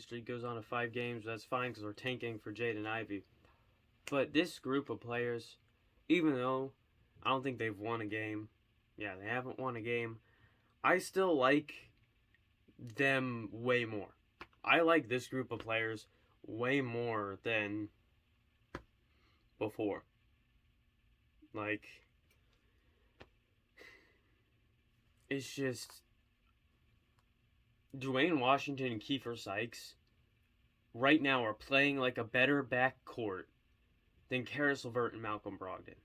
streak goes on to 5 games. That's fine because we're tanking for Jaden Ivey. But this group of players, even though I don't think they've won a game, yeah, they haven't won a game, I still like them way more. I like this group of players way more than before. Like, it's just Dwayne Washington and Keifer Sykes right now are playing like a better backcourt than Karis LeVert and Malcolm Brogdon.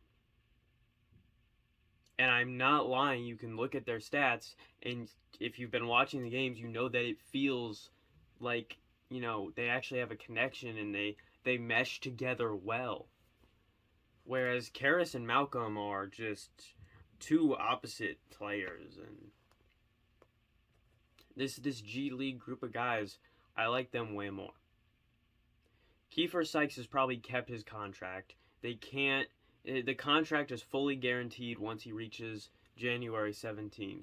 And I'm not lying. You can look at their stats, and if you've been watching the games, you know that it feels like, they actually have a connection and they mesh together well. Whereas Karis and Malcolm are just two opposite players, and this G League group of guys, I like them way more. Keifer Sykes has probably kept his contract. The contract is fully guaranteed once he reaches January 17th.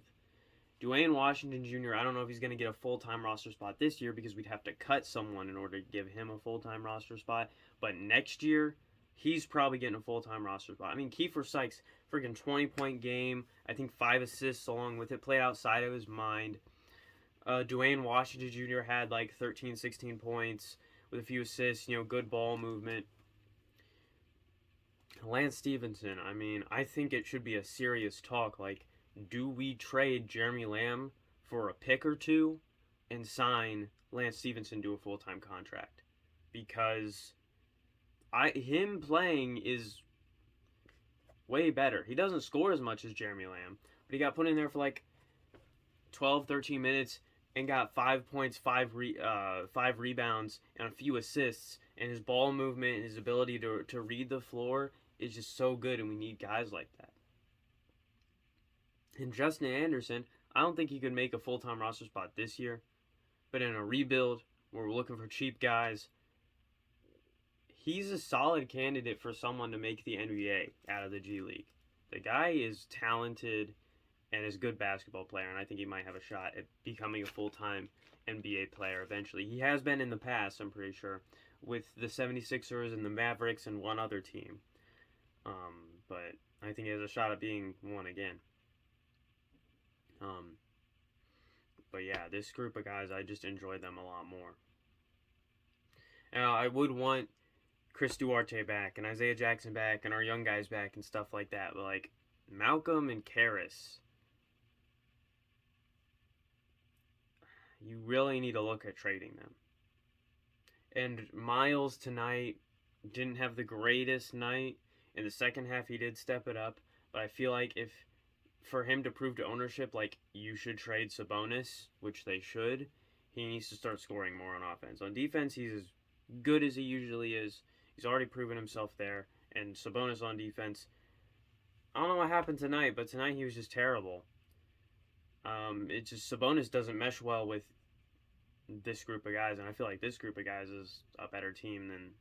Dwayne Washington Jr., I don't know if he's going to get a full-time roster spot this year because we'd have to cut someone in order to give him a full-time roster spot. But next year, he's probably getting a full-time roster spot. I mean, Keifer Sykes, freaking 20-point game, I think 5 assists along with it, played outside of his mind. Dwayne Washington Jr. had like 13, 16 points with a few assists, good ball movement. Lance Stevenson, I mean, I think it should be a serious talk. Like, do we trade Jeremy Lamb for a pick or two and sign Lance Stevenson to a full-time contract? Because him playing is way better. He doesn't score as much as Jeremy Lamb, but he got put in there for like 12, 13 minutes and got 5 points, 5 rebounds, and a few assists. And his ball movement and his ability to read the floor is just so good, and we need guys like that. And Justin Anderson, I don't think he could make a full-time roster spot this year, but in a rebuild where we're looking for cheap guys, he's a solid candidate for someone to make the NBA out of the G League. The guy is talented and is a good basketball player, and I think he might have a shot at becoming a full-time NBA player eventually. He has been in the past, I'm pretty sure, with the 76ers and the Mavericks and one other team. But I think he has a shot at being one again. But yeah, this group of guys, I just enjoy them a lot more. I would want Chris Duarte back and Isaiah Jackson back and our young guys back and stuff like that. But like Malcolm and Karis, you really need to look at trading them. And Miles tonight didn't have the greatest night. In the second half, he did step it up. But I feel like for him to prove to ownership, like, you should trade Sabonis, which they should, he needs to start scoring more on offense. On defense, he's as good as he usually is. He's already proven himself there. And Sabonis on defense, I don't know what happened tonight, but tonight he was just terrible. It's just Sabonis doesn't mesh well with this group of guys, and I feel like this group of guys is a better team than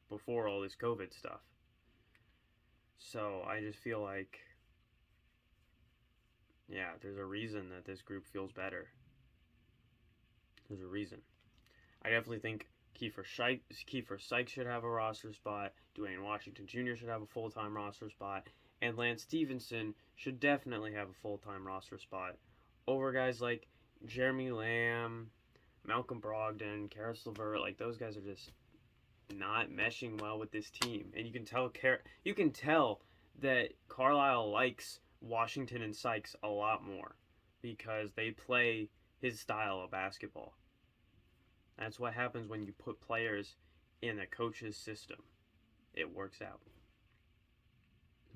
before all this COVID stuff. So I just feel like, yeah, there's a reason that this group feels better. There's a reason. I definitely think Keifer Sykes should have a roster spot. Dwayne Washington Jr. should have a full-time roster spot. And Lance Stevenson should definitely have a full-time roster spot over guys like Jeremy Lamb, Malcolm Brogdon, Karis LeVert. Like, those guys are just not meshing well with this team. And you can tell that Carlisle likes Washington and Sykes a lot more because they play his style of basketball. That's what happens when you put players in a coach's system. It works out.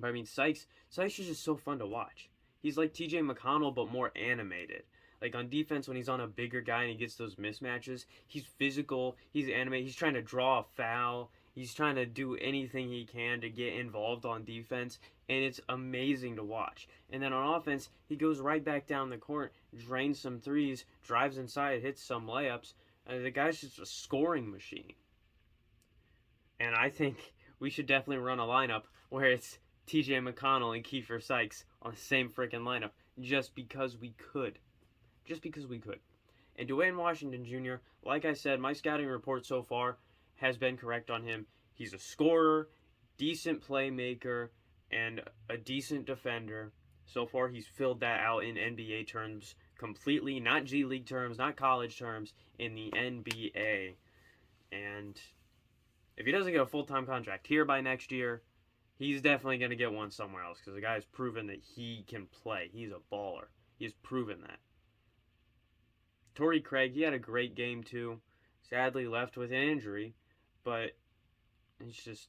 But I mean, Sykes is just so fun to watch. He's like TJ McConnell, but more animated. Like on defense, when he's on a bigger guy and he gets those mismatches, he's physical, he's animated, he's trying to draw a foul, he's trying to do anything he can to get involved on defense, and it's amazing to watch. And then on offense, he goes right back down the court, drains some threes, drives inside, hits some layups. The guy's just a scoring machine. And I think we should definitely run a lineup where it's TJ McConnell and Keifer Sykes on the same freaking lineup just because we could. Just because we could. And Dwayne Washington Jr., like I said, my scouting report so far has been correct on him. He's a scorer, decent playmaker, and a decent defender. So far, he's filled that out in NBA terms completely, not G League terms, not college terms, in the NBA. And if he doesn't get a full-time contract here by next year, he's definitely going to get one somewhere else because the guy's proven that he can play. He's a baller. He's proven that. Torrey Craig, he had a great game too. Sadly left with an injury, but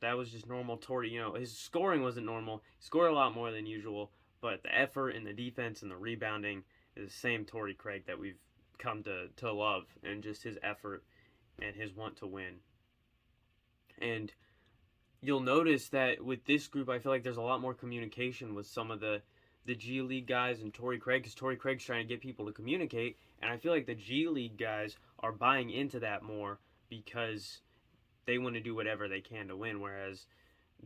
that was just normal Torrey. His scoring wasn't normal. He scored a lot more than usual, but the effort and the defense and the rebounding is the same Torrey Craig that we've come to love, and just his effort and his want to win. And you'll notice that with this group, I feel like there's a lot more communication with some of the G League guys and Torrey Craig, because Torrey Craig's trying to get people to communicate, and I feel like the G League guys are buying into that more because they want to do whatever they can to win, whereas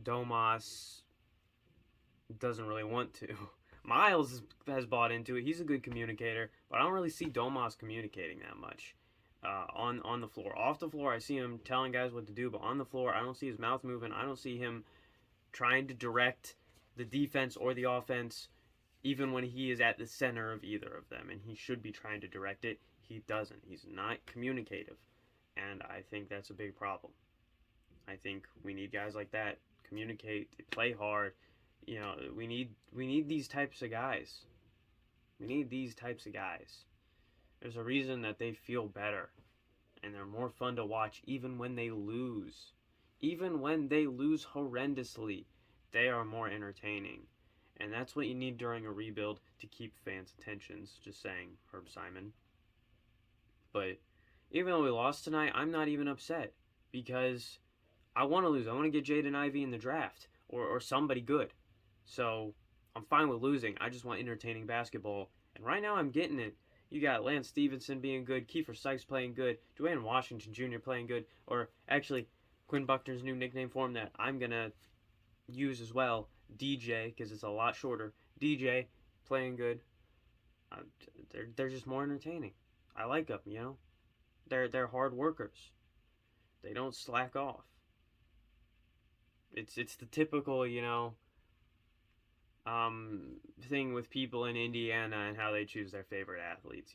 Domas doesn't really want to. Miles has bought into it. He's a good communicator, but I don't really see Domas communicating that much on the floor. Off the floor, I see him telling guys what to do, but on the floor, I don't see his mouth moving. I don't see him trying to direct the defense or the offense, even when he is at the center of either of them, and he should be trying to direct it. He doesn't. He's not communicative, and I think that's a big problem. I think we need guys like that. Communicate, play hard. We need these types of guys. We need these types of guys. There's a reason that they feel better, and they're more fun to watch even when they lose. Even when they lose horrendously, they are more entertaining. And that's what you need during a rebuild to keep fans' attentions. Just saying, Herb Simon. But even though we lost tonight, I'm not even upset, because I want to lose. I want to get Jaden Ivey in the draft, or somebody good. So I'm fine with losing. I just want entertaining basketball. And right now I'm getting it. You got Lance Stevenson being good, Keifer Sykes playing good, Dwayne Washington Jr. playing good, or actually Quinn Buckner's new nickname for him that I'm going to use as well, DJ, because it's a lot shorter. DJ playing good. They're just more entertaining. I like them, They're hard workers. They don't slack off. It's the typical, thing with people in Indiana and how they choose their favorite athletes.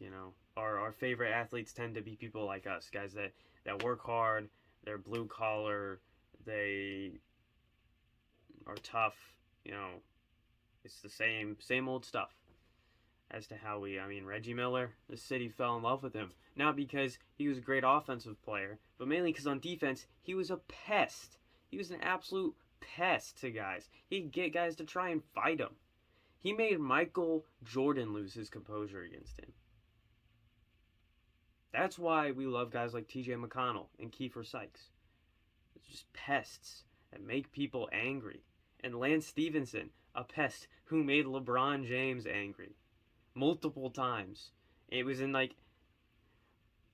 Our favorite athletes tend to be people like us, guys that work hard, they're blue collar, they are tough. It's the same old stuff as to how Reggie Miller, the city fell in love with him, not because he was a great offensive player, but mainly because on defense he was a pest. He was an absolute pest to guys. He'd get guys to try and fight him. He made Michael Jordan lose his composure against him. That's why we love guys like TJ McConnell and Keifer Sykes. It's just pests that make people angry. And Lance Stevenson, a pest who made LeBron James angry multiple times. It was in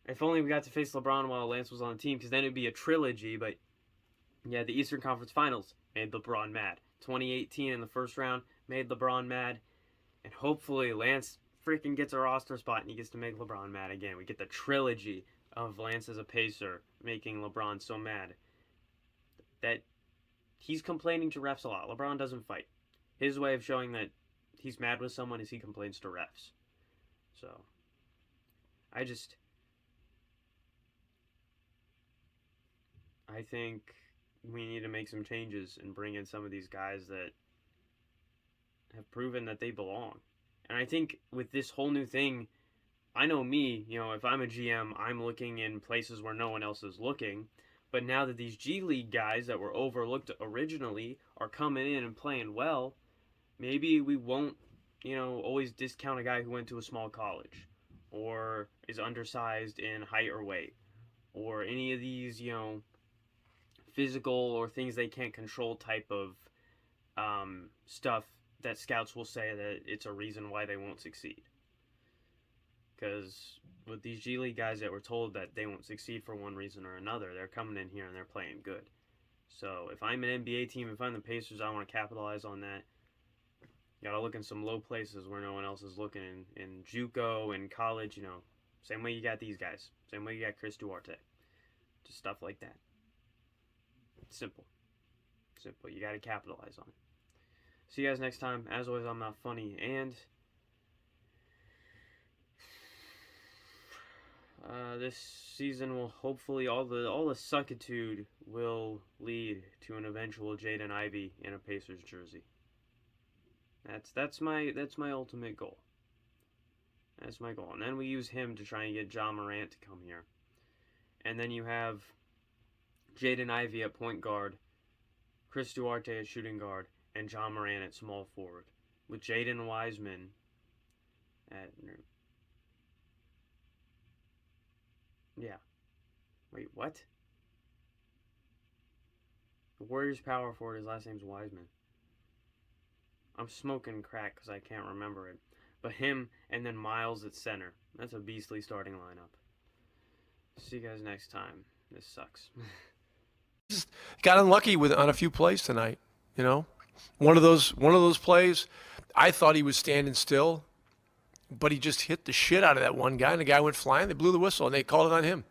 if only we got to face LeBron while Lance was on the team, because then it'd be a trilogy. But yeah, the Eastern Conference Finals made LeBron mad. 2018 in the first round made LeBron mad. And hopefully Lance freaking gets a roster spot and he gets to make LeBron mad again. We get the trilogy of Lance as a Pacer making LeBron so mad that he's complaining to refs a lot. LeBron doesn't fight. His way of showing that he's mad with someone is he complains to refs. So, I think we need to make some changes and bring in some of these guys that have proven that they belong. And I think with this whole new thing, I know me, if I'm a GM, I'm looking in places where no one else is looking. But now that these G League guys that were overlooked originally are coming in and playing well, maybe we won't, always discount a guy who went to a small college or is undersized in height or weight or any of these, physical or things they can't control type of stuff that scouts will say that it's a reason why they won't succeed. Because with these G League guys that were told that they won't succeed for one reason or another, they're coming in here and they're playing good. So if I'm an NBA team, if I'm the Pacers, I want to capitalize on that. Got to look in some low places where no one else is looking. In JUCO, in college, Same way you got these guys. Same way you got Chris Duarte. Just stuff like that. Simple. Simple. You got to capitalize on it. See you guys next time. As always, I'm not funny, and this season will hopefully all the suckitude will lead to an eventual Jaden Ivey in a Pacers jersey. That's my ultimate goal. That's my goal. And then we use him to try and get Ja Morant to come here. And then you have Jaden Ivey at point guard, Chris Duarte at shooting guard, and Ja Morant at small forward, with Jaden Wiseman at... Yeah. Wait, what? The Warriors power forward, his last name's Wiseman. I'm smoking crack because I can't remember it. But him and then Miles at center. That's a beastly starting lineup. See you guys next time. This sucks. Just got unlucky on a few plays tonight. You know, one of those plays. I thought he was standing still, but he just hit the shit out of that one guy, and the guy went flying. They blew the whistle, and they called it on him.